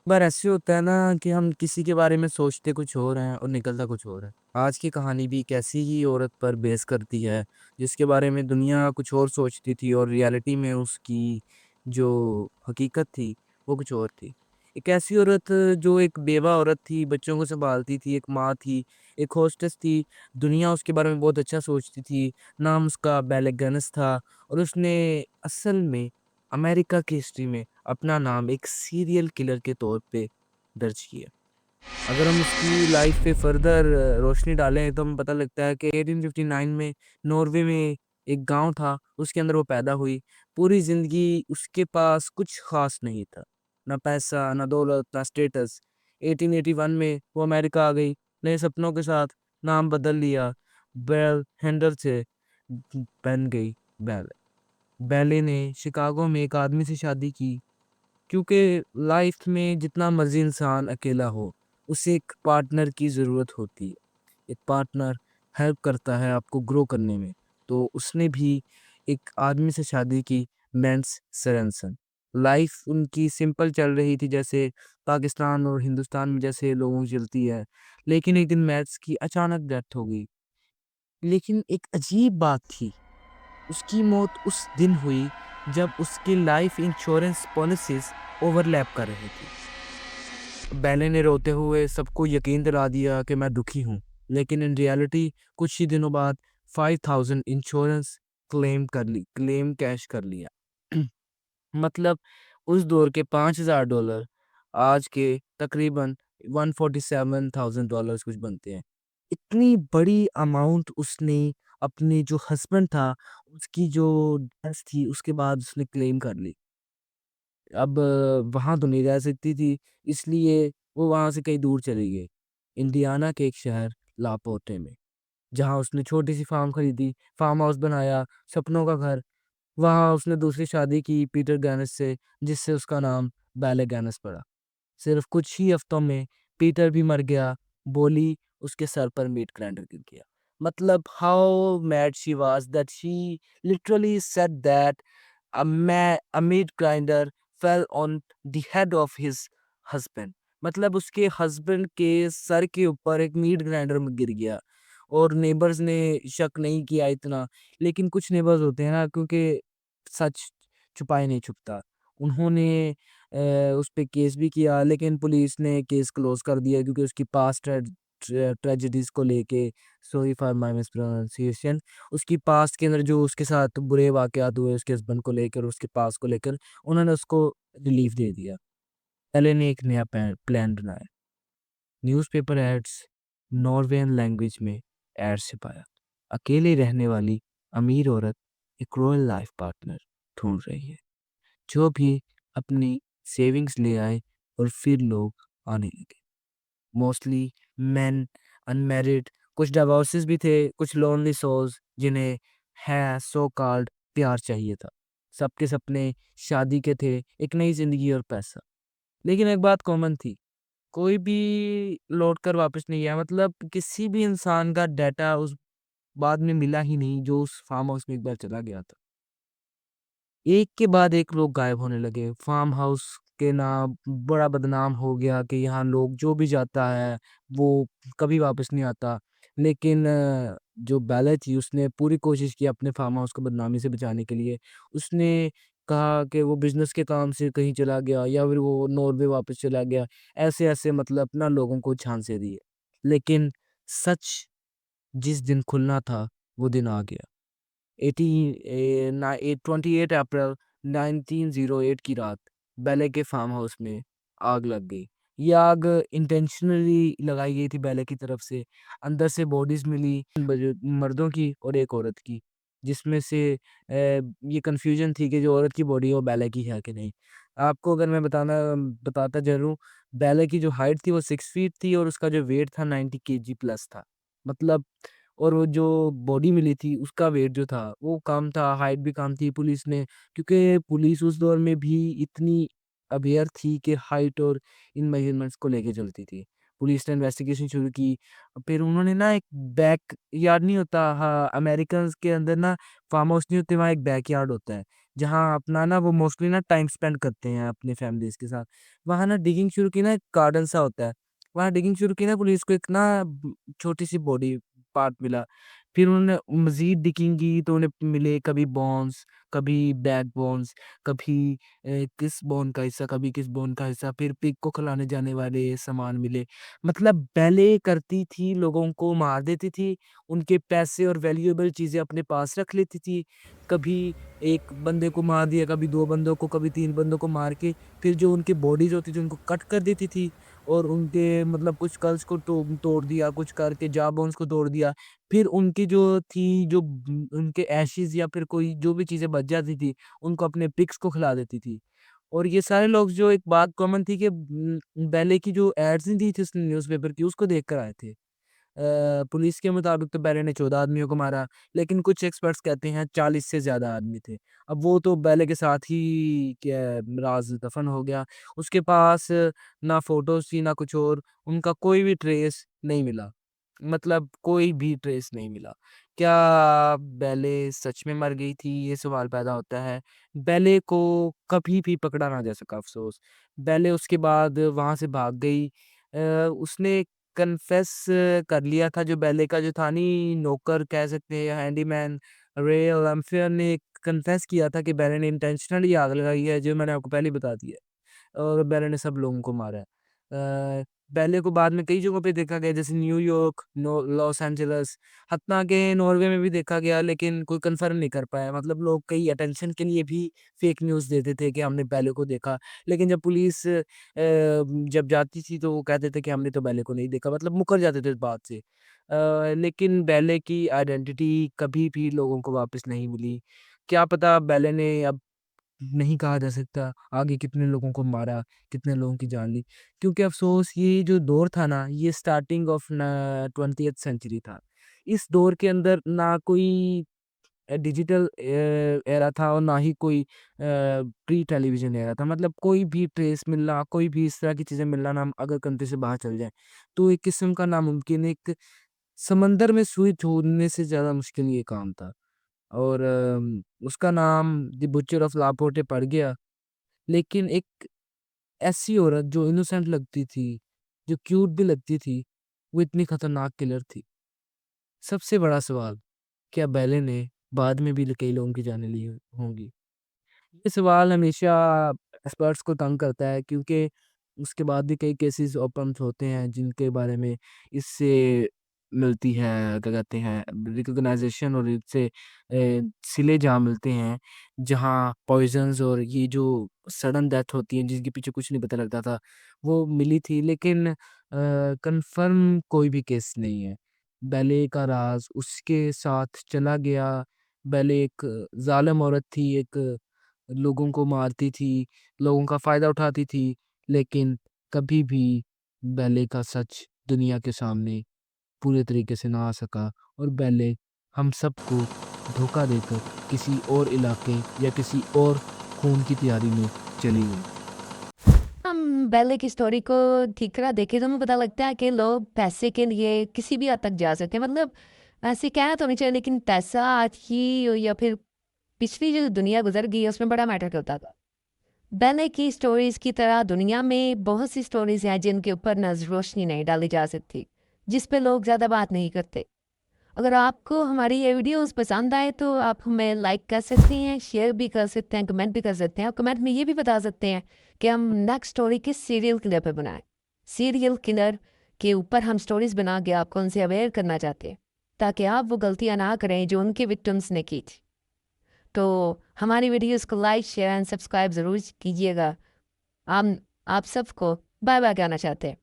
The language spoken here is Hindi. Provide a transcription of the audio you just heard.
बार ऐसे होता है ना कि हम किसी के बारे में सोचते कुछ और हैं और निकलता कुछ और है। आज की कहानी भी एक ऐसी ही औरत पर बेस करती है, जिसके बारे में दुनिया कुछ और सोचती थी और रियलिटी में उसकी जो हकीकत थी, वो कुछ और थी। एक ऐसी औरत जो एक बेवा औरत थी, बच्चों को सँभालती थी, एक माँ थी, एक होस्टेस थी, दुनिया उसके बारे में बहुत अच्छा सोचती थी। नाम उसका बेले गनस था और उसने असल में अमेरिका की हिस्ट्री में अपना नाम एक सीरियल किलर के तौर पे दर्ज किया। अगर हम उसकी लाइफ पे फर्दर रोशनी डालें तो हमें पता लगता है कि 1859 में नॉर्वे में एक गांव था, उसके अंदर वो पैदा हुई। पूरी ज़िंदगी उसके पास कुछ ख़ास नहीं था, ना पैसा, ना दौलत, ना स्टेटस। 1881 में वो अमेरिका आ गई, नए सपनों के साथ नाम बदल लिया, बेल हेंडर से बन गई बेल। बेले ने शिकागो में एक आदमी से शादी की, क्योंकि लाइफ में जितना मर्जी इंसान अकेला हो, उसे एक पार्टनर की ज़रूरत होती है। एक पार्टनर हेल्प करता है आपको ग्रो करने में। तो उसने भी एक आदमी से शादी की, लेंस सोरेनसन। लाइफ उनकी सिंपल चल रही थी, जैसे पाकिस्तान और हिंदुस्तान में जैसे लोगों की चलती है। लेकिन एक दिन मैथ्स की अचानक डेथ हो गई। लेकिन एक अजीब बात थी, उसकी मौत उस दिन हुई जब उसकी लाइफ इंश्योरेंस पॉलिसीज़ ओवरलैप कर रही थी। बैले ने रोते हुए सबको यकीन दिला दिया कि मैं दुखी हूँ, लेकिन इन रियलिटी कुछ ही दिनों बाद 5000 इंश्योरेंस क्लेम कैश कर लिया। मतलब उस दौर के $5000 आज के तकरीबन 147,000 डॉलर्स कुछ बनते हैं। इतनी बड़ी अमाउंट उसने अपने जो हस्बैंड था, उसकी जो डेथ थी, उसके बाद उसने क्लेम कर ली। अब वहाँ तो नहीं रह सकती थी, इसलिए वो वहाँ से कहीं दूर चली गई, इंडियाना के एक शहर लापोर्टे में, जहाँ उसने छोटी-सी फार्म खरीदी, फार्म हाउस बनाया, सपनों का घर। वहाँ उसने दूसरी शादी की पीटर गैनस से, जिससे उसका नाम बेले गैनस पड़ा। सिर्फ कुछ ही हफ्तों में पीटर भी मर गया, बोली उसके सर पर मीट ग्राइंडर गिर गया। मतलब how mad she was that she literally said that a meat grinder fell on the head of his husband। मतलब उसके हस्बैंड के सर के ऊपर एक मीट ग्राइंडर में गिर गया। और नेबर्स ने शक नहीं किया इतना, लेकिन कुछ नेबर्स होते हैं ना, क्योंकि सच छुपाए नहीं छुपता। उन्होंने उस पे केस भी किया, लेकिन पुलिस ने केस क्लोज कर दिया क्योंकि उसकी पास्ट ट्रेजेडीज को लेके, सॉरी फॉर माय मिसप्रोनाउंसिएशन, उसकी पास्ट के अंदर जो उसके साथ बुरे वाक़यात हुए उसके हस्बैंड को लेकर, उसके पास्ट को लेकर, उन्होंने उसको रिलीफ दे दिया। एलन ने एक नया प्लान बनाया। न्यूज़पेपर एड्स, नॉर्वेयन लैंग्वेज में एड्स छपाया। अकेले रहने वाली अमीर औरत एक रॉयल लाइफ पार्टनर ढूंढ रही है, जो भी अपनी सेविंग्स ले आए। और फिर लोग आने लगे, मोस्टली मेन, अनमैरिड, कुछ डिवोर्सेस भी थे, कुछ लोनली सोल्स जिन्हें है सो कॉल्ड प्यार चाहिए था। सबके सपने शादी के थे, एक नई जिंदगी और पैसा। लेकिन एक बात कॉमन थी, कोई भी लौट कर वापस नहीं आया। मतलब किसी भी इंसान का डाटा उस बाद में मिला ही नहीं जो उस फार्म हाउस में एक बार चला गया था। एक के बाद एक लोग गायब होने लगे। फार्म हाउस के नाम बड़ा बदनाम हो गया कि यहाँ लोग जो भी जाता है वो कभी वापस नहीं आता। लेकिन जो बेला थी उसने पूरी कोशिश की अपने फार्म हाउस को बदनामी से बचाने के लिए। उसने कहा कि वो बिज़नेस के काम से कहीं चला गया या फिर वो नॉर्वे वापस चला गया। ऐसे-ऐसे मतलब ना लोगों को झांसे दिए। लेकिन सच जिस दिन खुलना था वो दिन आ गया। 28 अप्रैल 1908 की रात बेले के फार्म हाउस में आग लग गई। ये आग इंटेंशनली लगाई गई थी बेले की तरफ से। अंदर से बॉडीज़ मिली मर्दों की और एक औरत की, जिसमें से ये कन्फ्यूज़न थी कि जो औरत की बॉडी है वो बेले की है कि नहीं। आपको अगर मैं बताता चलूँ, बेले की जो हाइट थी वो 6 फीट थी और उसका जो वेट था 90 केजी प्लस था। मतलब और वो जो बॉडी मिली थी उसका वेट जो था वो कम था, हाइट भी कम थी। पुलिस ने, क्योंकि पुलिस उस दौर में भी इतनी अवेयर थी कि हाइट और इन मेजरमेंट्स को लेके चलती थी। पुलिस ने इन्वेस्टिगेशन शुरू की। फिर उन्होंने ना एक बैक यार्ड नहीं होता, हाँ, अमेरिकन्स के अंदर ना फार्म हाउस नहीं होते, वहाँ एक बैक यार्ड होता है। जहाँ अपना ना वो मोस्टली ना टाइम स्पेंड करते हैं अपने फैमिलीज़ के साथ। वहाँ ना डिगिंग शुरू की ना, एक गार्डन सा होता है। वहाँ डिगिंग शुरू की ना, पुलिस को एक ना छोटी-सी बॉडी पार्ट मिला। फिर उन्होंने मज़ीद डिगिंग की तो उन्हें मिले कभी बोन्स, कभी बैक बोन्स, कभी किस बोन का हिस्सा, कभी किस बोन का हिस्सा, फिर पिग को खिलाने जाने वाले सामान मिले। मतलब पहले करती थी, लोगों को मार देती थी, उनके पैसे और वैल्यूएबल चीज़ें अपने पास रख लेती थी। कभी 1 बंदे को मार दिया, कभी 2 बंदों को, कभी 3 बंदों को मार के फिर जो उनकी बॉडीज़ होती थी उनको कट कर देती थी और उनके मतलब कुछ स्कल्स को तोड़ दिया, कुछ करके जॉ बोन्स को तोड़ दिया। फिर उनकी जो थी, जो उनके एशेज़ या फिर कोई जो भी चीज़ें बच जाती थी, उनको अपने पिग्स को खिला देती थी। और ये सारे लोग, जो एक बात कॉमन थी कि पहले की जो एड्स नहीं दी थी उसने न्यूज़पेपर की, उसको देख कर आए थे। पुलिस के मुताबिक तो बैले ने 14 आदमियों को मारा, लेकिन कुछ एक्सपर्ट्स कहते हैं 40 से ज़्यादा आदमी थे। अब वो तो बैले के साथ ही क्या राज़ दफ़न हो गया। उसके पास ना फ़ोटोज़ थी, ना कुछ और, उनका कोई भी ट्रेस नहीं मिला। मतलब कोई भी ट्रेस नहीं मिला। क्या बैले सच में मर गई थी? ये सवाल पैदा होता है। बैले को कभी भी पकड़ा ना जा सका, अफ़सोस। बैले उसके बाद वहाँ से भाग गई। उसने कन्फेस कर लिया था, जो बैले का जो था नहीं, नौकर कह सकते हैं या हैंडीमैन, रे ओलंफियर ने कन्फेस किया था कि बैले ने इंटेंशनली आग लगाई है, जो मैंने आपको पहले ही बता दिया है, और बैले ने सब लोगों को मारा है। बैले को बाद में कई जगहों पे देखा गया, जैसे न्यूयॉर्क, लॉस एंजेलिस, हत्ता कि नॉर्वे में भी देखा गया, लेकिन कोई कंफर्म नहीं कर पाया। मतलब लोग कई अटेंशन के लिए भी फेक न्यूज़ देते थे कि हमने बैले को देखा, लेकिन जब पुलिस जब जाती थी तो वो कहते थे कि हमने तो बैले को नहीं देखा, मतलब मुकर जाते थे इस बात से। लेकिन बैले की आइडेंटिटी कभी भी लोगों को वापस नहीं मिली। क्या पता बैले ने, अब नहीं कहा जा सकता आगे कितने लोगों को मारा, कितने लोगों की जान ली। क्योंकि अफ़सोस, ये जो दौर था ना, ये स्टार्टिंग ऑफ ना 20th सेंचुरी था। इस दौर के अंदर ना कोई डिजिटल एरा था और ना ही कोई प्री टेलीविज़न एरा था। मतलब कोई भी ट्रेस मिलना, कोई भी इस तरह की चीज़ें मिलना ना, अगर कंट्री से बाहर चल जाएँ, तो एक किस्म का नामुमकिन, एक समंदर में सुई छोड़ने से ज़्यादा मुश्किल ये काम था। और उसका नाम द बुचर ऑफ लापोर्टे पड़ गया। लेकिन एक ऐसी औरत जो इनोसेंट लगती थी, जो क्यूट भी लगती थी, वो इतनी खतरनाक किलर थी। सबसे बड़ा सवाल, क्या बैले ने बाद में भी कई लोगों की जानें ली होंगी? ये सवाल हमेशा एक्सपर्ट्स को तंग करता है, क्योंकि उसके बाद भी कई केसेस ओपन होते हैं जिनके बारे में इससे मिलती है, क्या कहते हैं, रिकॉग्नाइजेशन, और इससे सिले जहाँ मिलते हैं, जहाँ पॉइजन्स और ये जो सडन डेथ होती है जिनके पीछे कुछ नहीं पता लगता था, वो मिली थी, लेकिन कंफर्म कोई भी केस नहीं है। बैले का राज उसके साथ चला गया। बैले एक ज़ालिम औरत थी, एक लोगों को मारती थी, लोगों का फ़ायदा उठाती थी, लेकिन कभी भी बैले का सच दुनिया के सामने पूरे तरीके से ना आ सका, और बैले हम सबको धोखा देकर किसी और इलाके या किसी और खून की तैयारी में चली गई। हम बैले की स्टोरी को ठीक तरह देखें तो हमें पता लगता है कि लोग पैसे के लिए किसी भी हद तक जा सकते हैं। मतलब ऐसे कहना तो नहीं चाहिए, लेकिन पैसा आज की या फिर पिछली जो दुनिया गुजर गई है उसमें बड़ा मैटर करता था। बैले की स्टोरीज की तरह दुनिया में बहुत सी स्टोरीज हैं जिनके ऊपर नजर रोशनी नहीं डाली जा सकती, जिस पे लोग ज़्यादा बात नहीं करते। अगर आपको हमारी ये वीडियोस पसंद आए तो आप हमें लाइक कर सकती हैं, शेयर भी कर सकते हैं, कमेंट भी कर सकते हैं, और कमेंट में ये भी बता सकते हैं कि हम नेक्स्ट स्टोरी किस सीरियल किलर पर बनाएं। सीरियल किलर के ऊपर हम स्टोरीज बना के आपको उनसे अवेयर करना चाहते हैं, ताकि आप वो गलतियां ना करें जो उनके विक्टिम्स ने की थी। तो हमारी वीडियोस को लाइक, शेयर एंड सब्सक्राइब ज़रूर कीजिएगा। हम आप सबको बाय बाय कहना चाहते हैं।